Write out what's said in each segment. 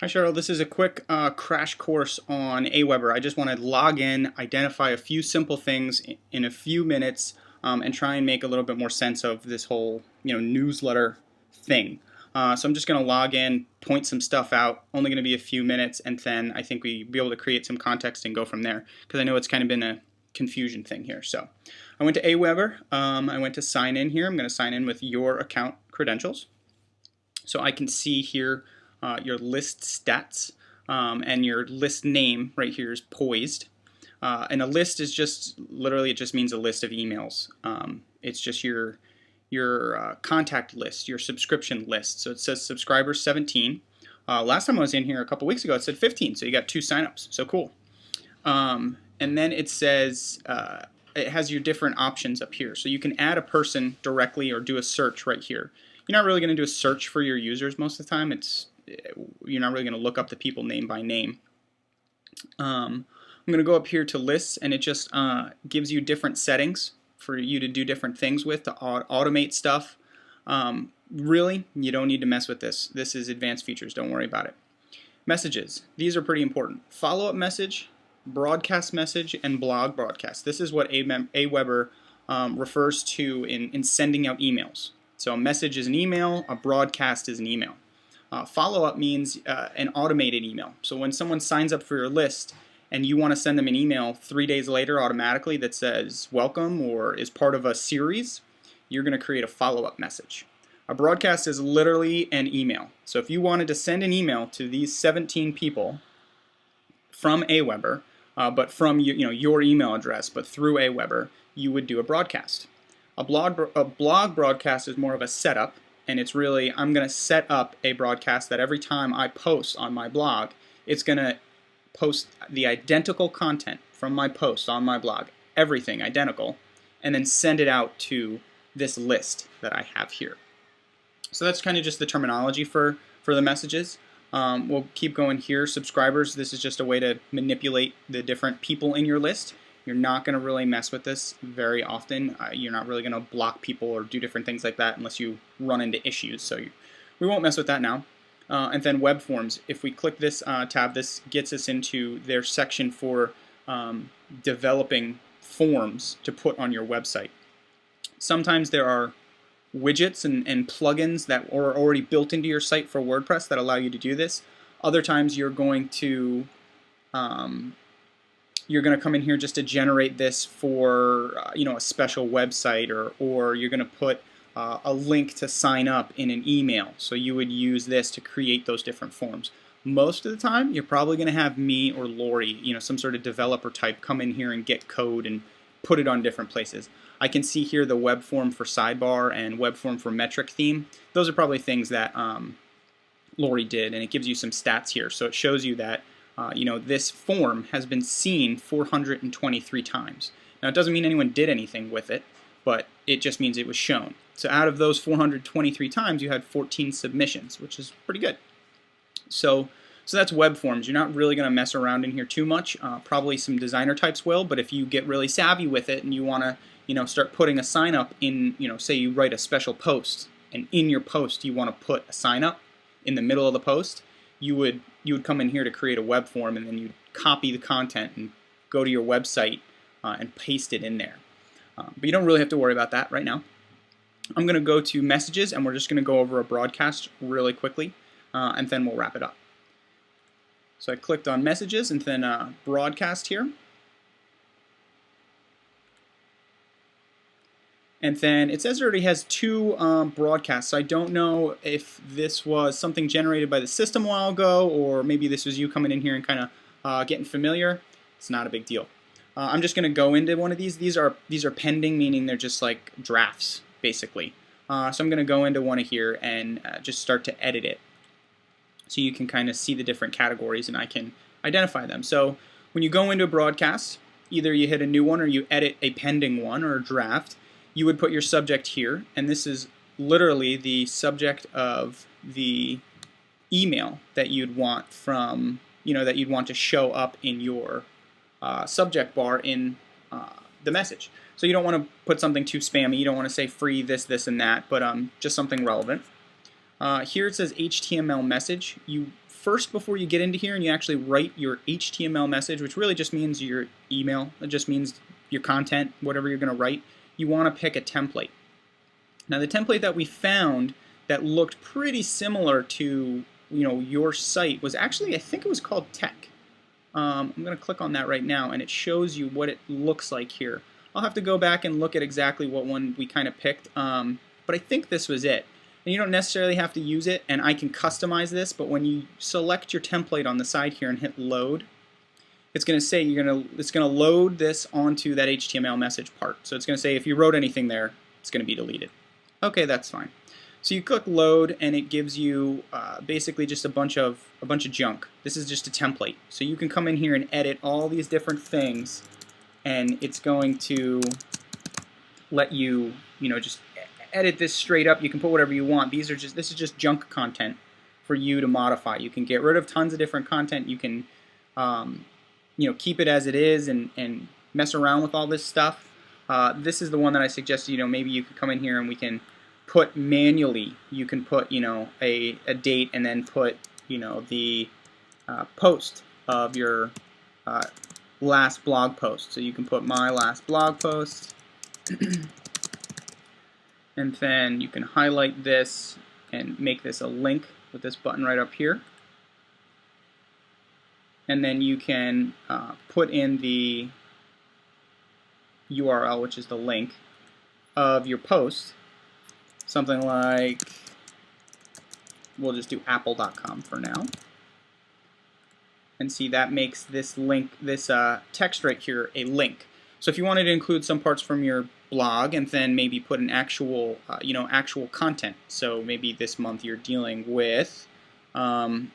Hi Cheryl, this is a quick crash course on aWeber. I just want to log in, identify a few simple things in a few minutes, and try and make a little bit more sense of this whole newsletter thing. So I'm just going to log in, point some stuff out. Only going to be a few minutes, and then I think we'll be able to create some context and go from there. Because I know it's kind of been a confusion thing here. So I went to aWeber. I went to sign in here. I'm going to sign in with your account credentials. So I can see here your list stats, and your list name right here is poised. And a list is just literally, it just means a list of emails. It's just your contact list, your subscription list. So it says subscribers 17. Last time I was in here a couple weeks ago, it said 15. So you got 2 signups. So cool. And then it says it has your different options up here. So you can add a person directly or do a search right here. You're not really going to do a search for your users most of the time. You're not really going to look up the people name by name. I'm going to go up here to lists, and it just gives you different settings for you to do different things with, to automate stuff. Really, you don't need to mess with this. This is advanced features. Don't worry about it. Messages. These are pretty important. Follow-up message, broadcast message, and blog broadcast. This is what aWeber refers to in sending out emails. So a message is an email, a broadcast is an email. Follow-up means an automated email. So when someone signs up for your list and you want to send them an email 3 days later automatically that says welcome or is part of a series, you're going to create a follow-up message. A broadcast is literally an email. So if you wanted to send an email to these 17 people from aWeber, but from your email address, but through aWeber, you would do a broadcast. A blog broadcast is more of a setup, and it's really, I'm going to set up a broadcast that every time I post on my blog, it's going to post the identical content from my post on my blog, everything identical, and then send it out to this list that I have here. So that's kind of just the terminology for the messages. We'll keep going here. Subscribers, this is just a way to manipulate the different people in your list. You're not going to really mess with this very often. You're not really going to block people or do different things like that unless you run into issues. So we won't mess with that now. And then web forms. If we click this tab, this gets us into their section for developing forms to put on your website. Sometimes there are widgets and plugins that are already built into your site for WordPress that allow you to do this. Other times you're going to come in here just to generate this for a special website, or you're going to put a link to sign up in an email. So you would use this to create those different forms. Most of the time, you're probably going to have me or Lori, some sort of developer type, come in here and get code and put it on different places. I can see here the web form for sidebar and web form for metric theme. Those are probably things that Lori did, and it gives you some stats here. So it shows you that this form has been seen 423 times. Now it doesn't mean anyone did anything with it, but it just means it was shown. So out of those 423 times, you had 14 submissions, which is pretty good. So that's web forms. You're not really going to mess around in here too much. Probably some designer types will, but if you get really savvy with it and you want to start putting a sign up in, say you write a special post, and in your post you want to put a sign up in the middle of the post, you would come in here to create a web form, and then you'd copy the content and go to your website and paste it in there. But you don't really have to worry about that right now. I'm going to go to messages, and we're just going to go over a broadcast really quickly, and then we'll wrap it up. So I clicked on messages and then broadcast here. And then it says it already has 2 broadcasts. So I don't know if this was something generated by the system a while ago, or maybe this was you coming in here and kind of getting familiar. It's not a big deal. I'm just going to go into one of these. These are pending, meaning they're just like drafts, basically. So I'm going to go into one of here and just start to edit it, so you can kind of see the different categories and I can identify them. So when you go into a broadcast, either you hit a new one or you edit a pending one or a draft. You would put your subject here, and this is literally the subject of the email that you'd want from, that you'd want to show up in your subject bar in the message. So you don't want to put something too spammy. You don't want to say free this, this, and that, but just something relevant. Here it says HTML message. You first, before you get into here and you actually write your HTML message, which really just means your email, it just means your content, whatever you're going to write, you want to pick a template. Now the template that we found that looked pretty similar to your site was actually, I think it was called Tech. I'm going to click on that right now, and it shows you what it looks like here. I'll have to go back and look at exactly what one we kind of picked, but I think this was it. And you don't necessarily have to use it, and I can customize this, but when you select your template on the side here and hit load, it's going to say it's going to load this onto that HTML message part. So it's going to say if you wrote anything there, it's going to be deleted. Okay, that's fine. So you click load, and it gives you basically just a bunch of junk. This is just a template. So you can come in here and edit all these different things, and it's going to let you just edit this straight up. You can put whatever you want. This is just junk content for you to modify. You can get rid of tons of different content. You can keep it as it is and mess around with all this stuff. This is the one that I suggested. Maybe you could come in here and we can put manually. You can put a date and then put the post of your last blog post. So you can put my last blog post. And then you can highlight this and make this a link with this button right up here. And then you can put in the URL, which is the link of your post. Something like, we'll just do apple.com for now. And see, that makes this link, this text right here, a link. So if you wanted to include some parts from your blog and then maybe put an actual, actual content. So maybe this month you're dealing with, I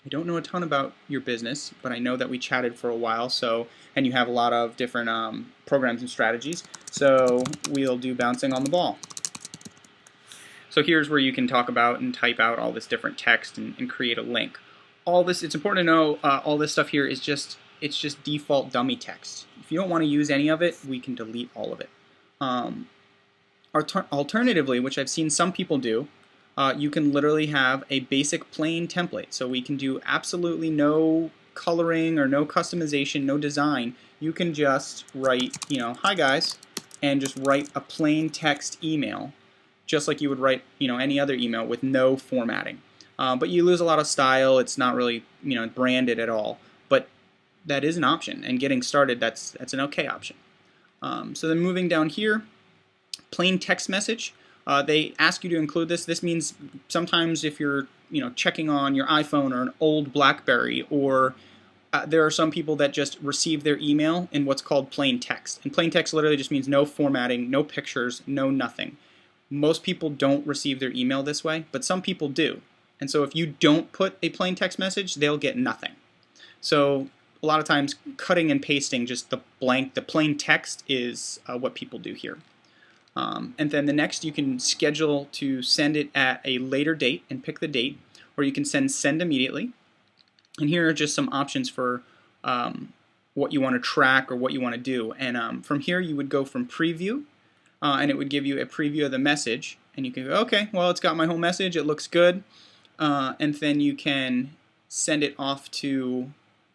don't know a ton about your business, but I know that we chatted for a while. So, and you have a lot of different programs and strategies. So we'll do bouncing on the ball. So here's where you can talk about and type out all this different text and create a link. All this, it's important to know, all this stuff here is just default dummy text. If you don't want to use any of it, we can delete all of it. Alternatively, which I've seen some people do, you can literally have a basic plain template. So we can do absolutely no coloring or no customization, no design. You can just write, hi guys, and just write a plain text email, just like you would write, any other email with no formatting. But you lose a lot of style. It's not really, branded at all. But that is an option, and getting started, that's an okay option. So then moving down here, plain text message. They ask you to include this. This means sometimes if you're checking on your iPhone or an old BlackBerry, or there are some people that just receive their email in what's called plain text. And plain text literally just means no formatting, no pictures, no nothing. Most people don't receive their email this way, but some people do. And so if you don't put a plain text message, they'll get nothing. So a lot of times cutting and pasting just the plain text is what people do here. And then the next, you can schedule to send it at a later date and pick the date, or you can send immediately. And here are just some options for what you want to track or what you want to do. And from here, you would go from preview, and it would give you a preview of the message. And you can go, okay, well, it's got my whole message. It looks good. And then you can send it off to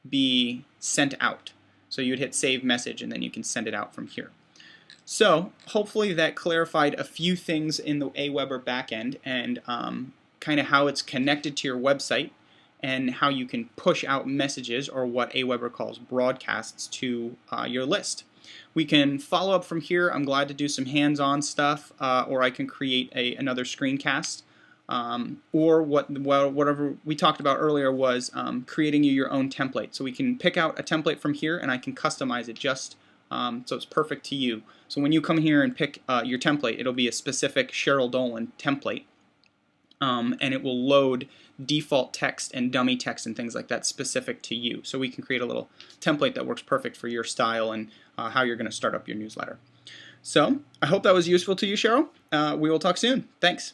be sent out. So you would hit save message, and then you can send it out from here. So hopefully that clarified a few things in the aWeber backend, and kind of how it's connected to your website and how you can push out messages, or what aWeber calls broadcasts, to your list. We can follow up from here. I'm glad to do some hands-on stuff, or I can create another screencast. Or whatever we talked about earlier was creating you your own template. So we can pick out a template from here, and I can customize it just so it's perfect to you. So when you come here and pick your template, it'll be a specific Cheryl Dolan template, and it will load default text and dummy text and things like that specific to you. So we can create a little template that works perfect for your style and how you're going to start up your newsletter. So I hope that was useful to you, Cheryl. We will talk soon. Thanks.